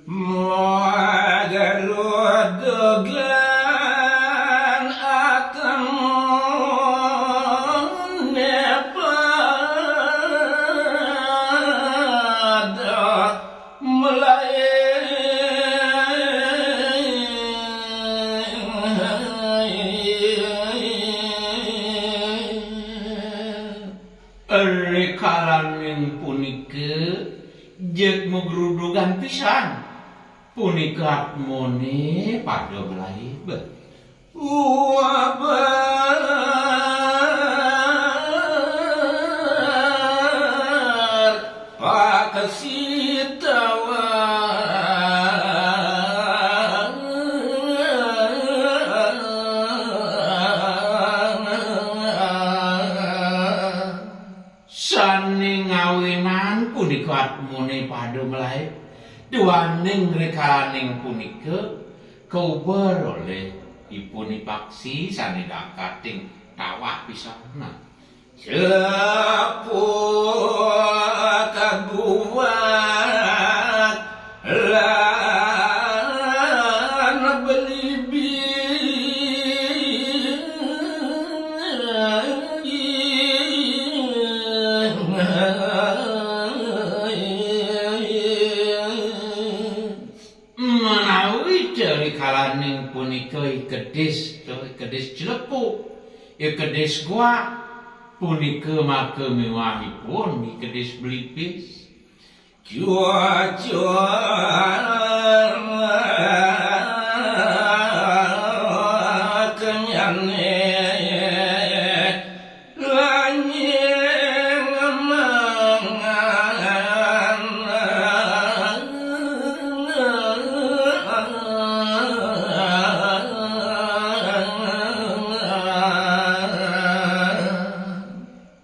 Magaruduglan akan nepada Rekalan punika jeung mugrudugan pisan punika atmone pada belai wabar pakasitawa saning ngawinan punika atmone pada melai duaning rekalaning punika kaubar oleh ipun ipaksi sanedakating tawah pisanna cepot kaguat lan belibi menawi dari kalaning punika kedis cilepuk kedis gua punika maka mewahipun kedis belipis cuaca kenyane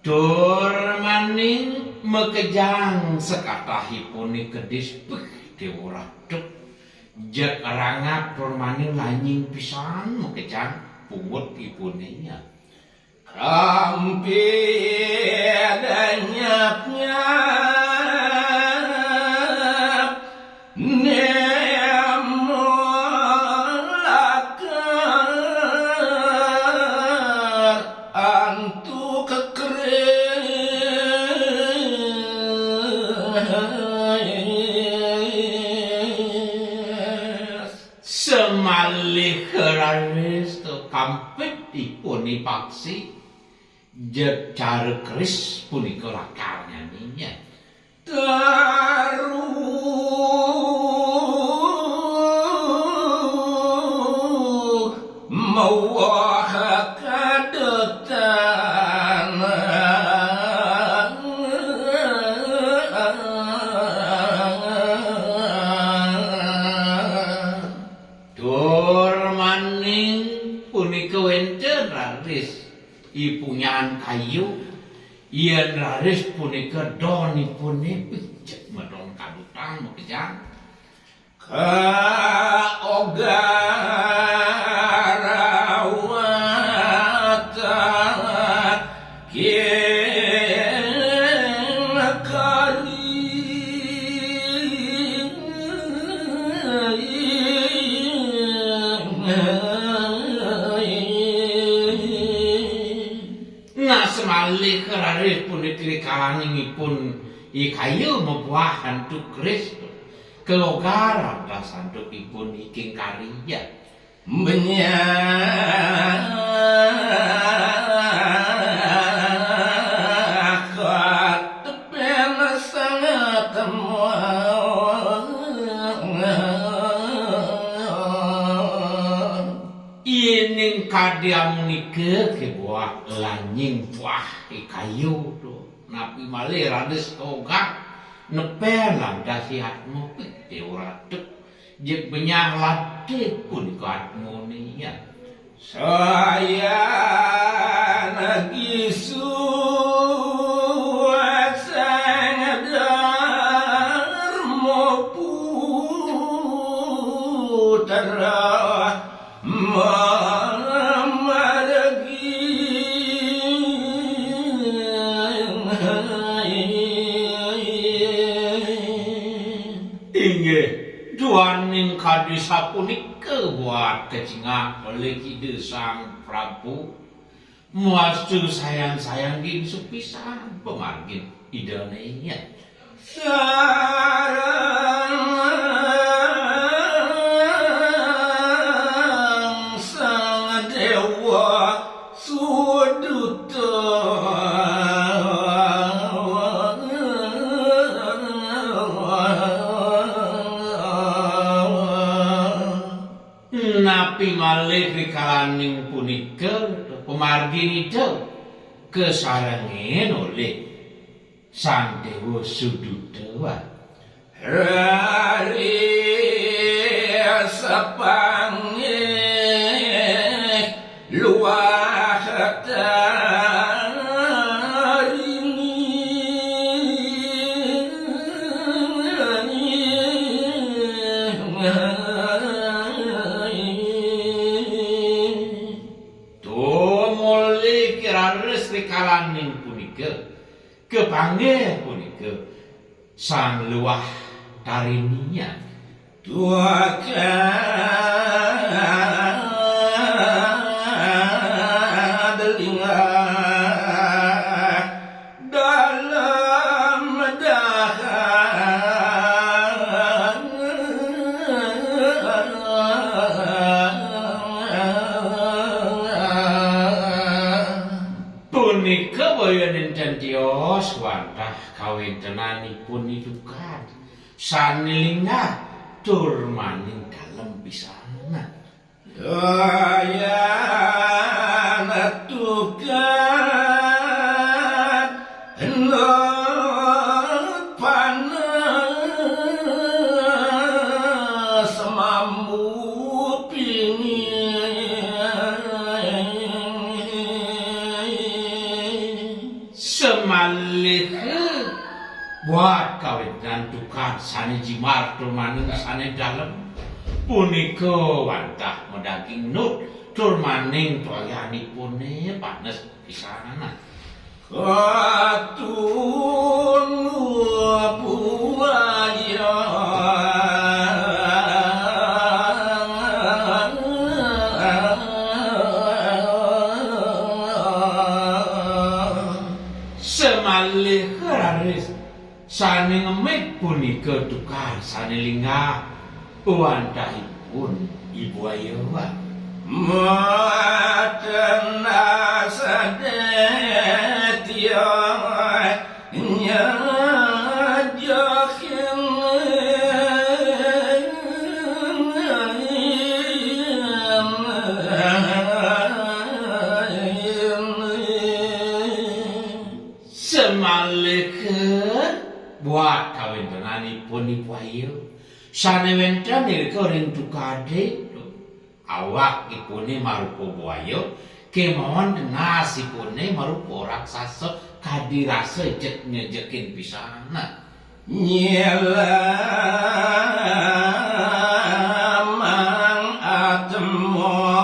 Dur maning mekejang sekatahipun kedis dewa raduk jek rangap dur maning lanying pisan mekejang pungut ipuninya kampi nyap-nyap nemolakar antu semalih keraris to kampit ipun ipaksi jek cara keris punika lakar nyanyinya taruh mawah kadetan punika wenten raris ipunyaan kayu yen raris punika donipun picek medon kadutang mekejang kaogarawatan semalih keraris punika kalaningipun ikayu mebuah hantu Kristus kelogar atas handukipun iking karya menyakat tepena sangat ining kadiam nike kebuah lanying buah kayu do napi malih rades ogak nepen landas sihatmu pite uratuk jek benyah latih pun katmunia saya lagi suasana darmo putera Abdi sapunika buat kecingak oleh Kidu Sang Prabu muastu sayang-sayang gin supisan pemargin idonenya sarang sang dewa suduta napi malih rikalaning punika pemargin itu kesarengen oleh Sang Dewa Suduta hari sapange luah kalaning punika kepanggih punika sang luah tarinia tuaka delinga dalam dahan punika boyonen cantios wantah kawintenanipun idukan sanilingah tur maning dalem pisanan daya natukan hendak panas mambu semalih buat kawinan tukar sane jimar tur maning sane dalem punika wantah medaging nut tur maning toyanipun panes pisanan katun buaya semalih raris sane ngemik punika tukar sane linggah uwantahipun Ibu Ayu maten asadetya nyajakin semalih buat kawintenanipun Ibu Ayu sane wenten nirika ring tukade awakipune marupa buaya kemawon nasipune marupa raksasa kadirasa jek nyejekin pisanan nyelamang atmo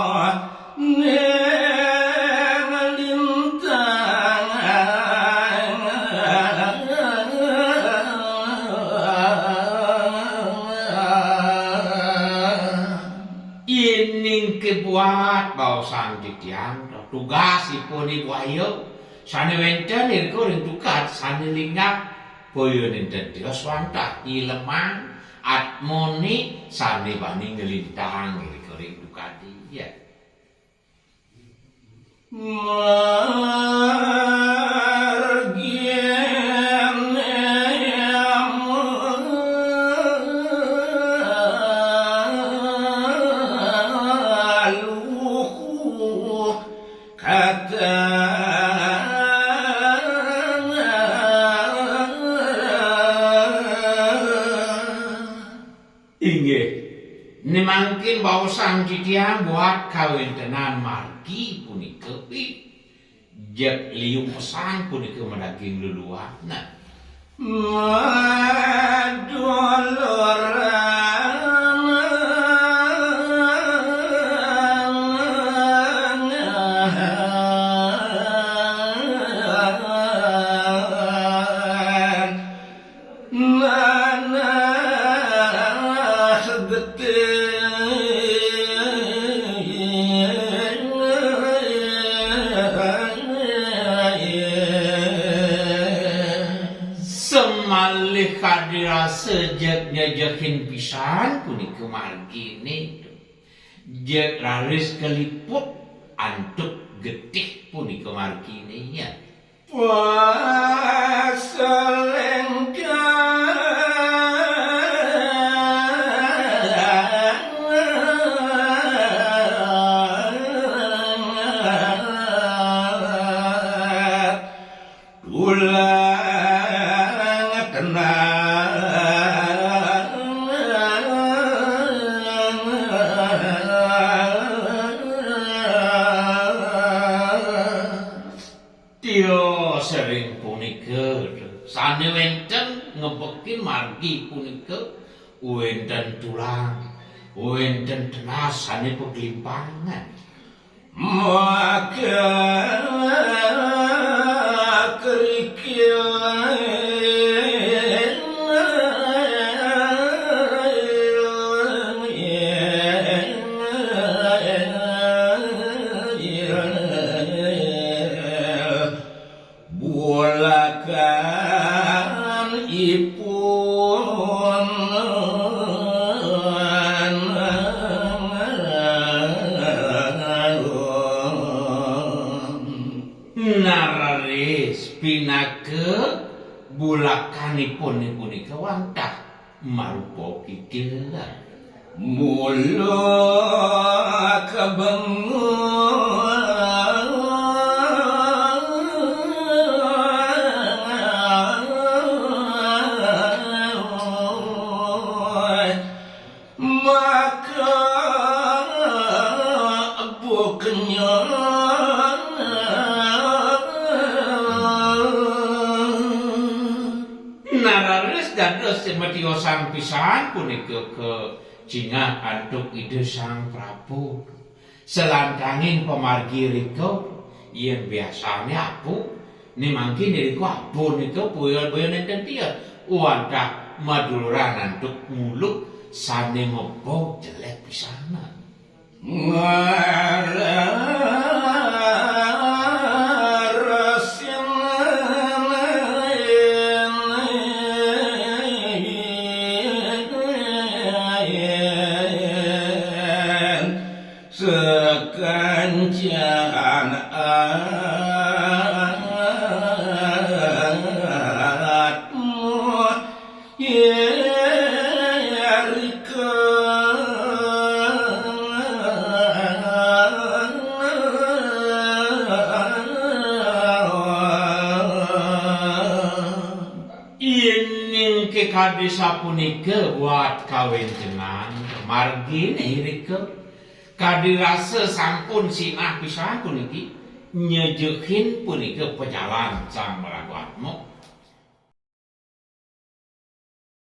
buat bau sang ditiang tugasipun Ibu Ayu sane wenten nirika ring tukad sane linggah boyonen Dadios wantah ilemang atmoni sane bani ngelintang nirika ring tukadi ya mangkin bau sang ditiang buat kawintenan margi punika jek liung sang punika medaging luluana sedete bilih kadirase jeg nyejekin pisan punika margine jeg raris keliput antuk getih punika margine ya. Sering punika sane wenten ngebekin margi punika wenten tulang wenten tenas sane peglimpangan maka kerikil nararis pinake bulakanipun punika wantah marupa kikilan mula maka bukannya nararis dados semetiosan pisan punika ke jingah antuk ide Sang Prabu selantanging pemargi rika yen biasane apu nimangki niriku apu nika boyo-boyo nenten tiyang wadah maduluran antuk muluk sane mebong jelek pisanan sekancan atmu yerika ing kekadesa punika buat kawentenan margine rika kadirase sampun sinah pisan puniki nyejekin punika pejalan Sang Prabu Atma